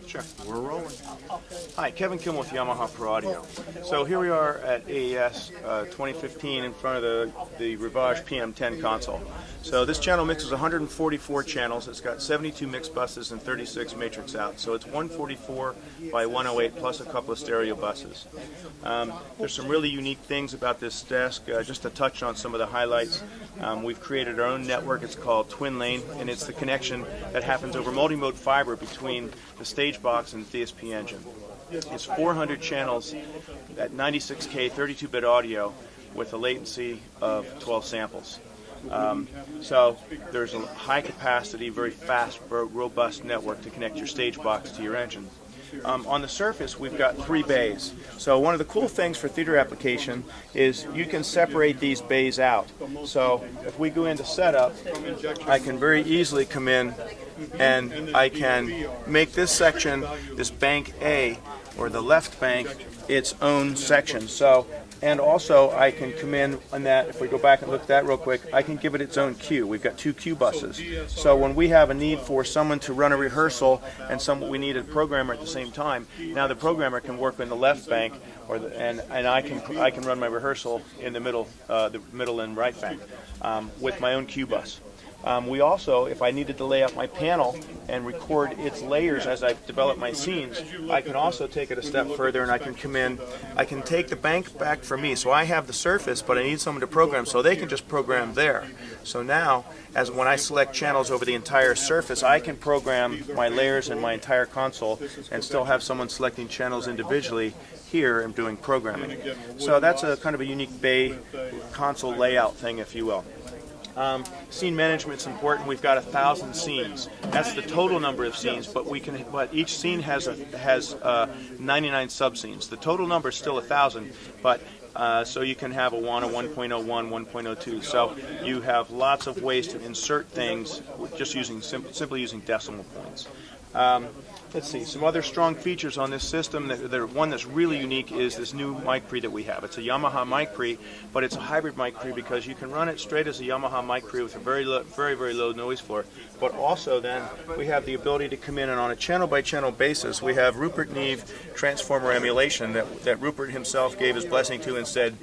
Sure. We're rolling. Hi, Kevin Kim with Yamaha Pro Audio. So here we are at AES 2015 in front of the Rivage PM10 console. So this channel mixes 144 channels. It's got 72 mix buses and 36 matrix out. So it's 144 by 108 plus a couple of stereo buses. There's some really unique things about this desk. Just to touch on some of the highlights, we've created our own network. It's called Twin Lane, and it's the connection that happens over multi-mode fiber between the stage box and the DSP engine. It's 400 channels at 96K 32-bit audio with a latency of 12 samples. So there's a high capacity, very fast, robust network to connect your stage box to your engine. On the surface, we've got 3 bays. So one of the cool things for theater application is you can separate these bays out. So if we go into setup, I can very easily come in and I can make this section, this bank A, or the left bank, its own section. So, and also I can come in on that, if we go back and look at that real quick, I can give it its own cue. We've got 2 cue buses. So when we have a need for someone to run a rehearsal and we need a programmer at the same time, now the programmer can work in the left bank, or and I can run my rehearsal in the middle and right bank with my own cue bus. We also, if I needed to lay out my panel and record its layers as I develop my scenes, I can also take it a step further and I can come in, I can take the bank back for me. So I have the surface, but I need someone to program, so they can just program there. So now, as when I select channels over the entire surface, I can program my layers and my entire console and still have someone selecting channels individually here and doing programming. So that's a kind of a unique bay console layout thing, if you will. Scene management's important. We've got 1,000 scenes. That's the total number of scenes, but each scene has 99 sub-scenes. The total number is still 1,000, but so you can have a 1, a 1.01, 1.02. So you have lots of ways to insert things just using simply using decimal points. Let's see, some other strong features on this system. One that's really unique is this new mic pre that we have. It's a Yamaha mic pre, but it's a hybrid mic pre because you can run it straight as a Yamaha mic pre with a very low noise floor. But also then we have the ability to come in and on a channel-by-channel basis, we have Rupert Neve transformer emulation that Rupert himself gave his blessing to and said,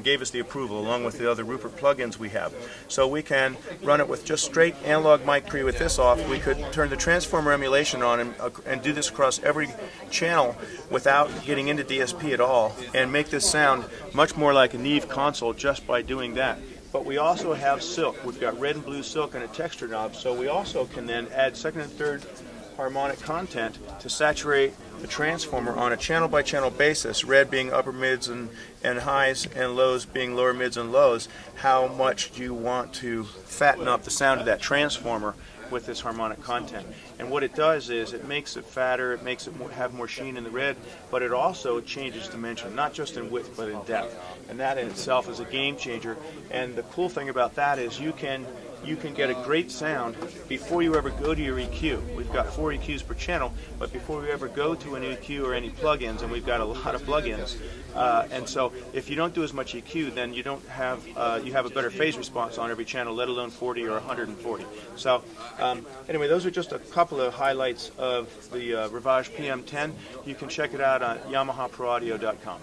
gave us the approval along with the other Rupert plugins we have. So we can run it with just straight analog mic pre with this off. We could turn the transformer emulation on and do this across every channel without getting into DSP at all and make this sound much more like a Neve console just by doing that. But we also have silk. We've got red and blue silk and a texture knob, so we also can then add second and third harmonic content to saturate the transformer on a channel-by-channel basis, red being upper mids and highs and lows being lower mids and lows. How much do you want to fatten up the sound of that transformer with this harmonic content? And what it does is it makes it fatter, it makes it have more sheen in the red, but it also changes dimension, not just in width but in depth. And that in itself is a game changer. And the cool thing about that is you can get a great sound before you ever go to your EQ. We've got 4 EQs per channel, but before we ever go to an EQ or any plugins, and we've got a lot of plugins, and so if you don't do as much EQ, then you don't have you have a better phase response on every channel, let alone 40 or 140. So anyway, those are just a couple of highlights of the Rivage PM10. You can check it out on YamahaProAudio.com.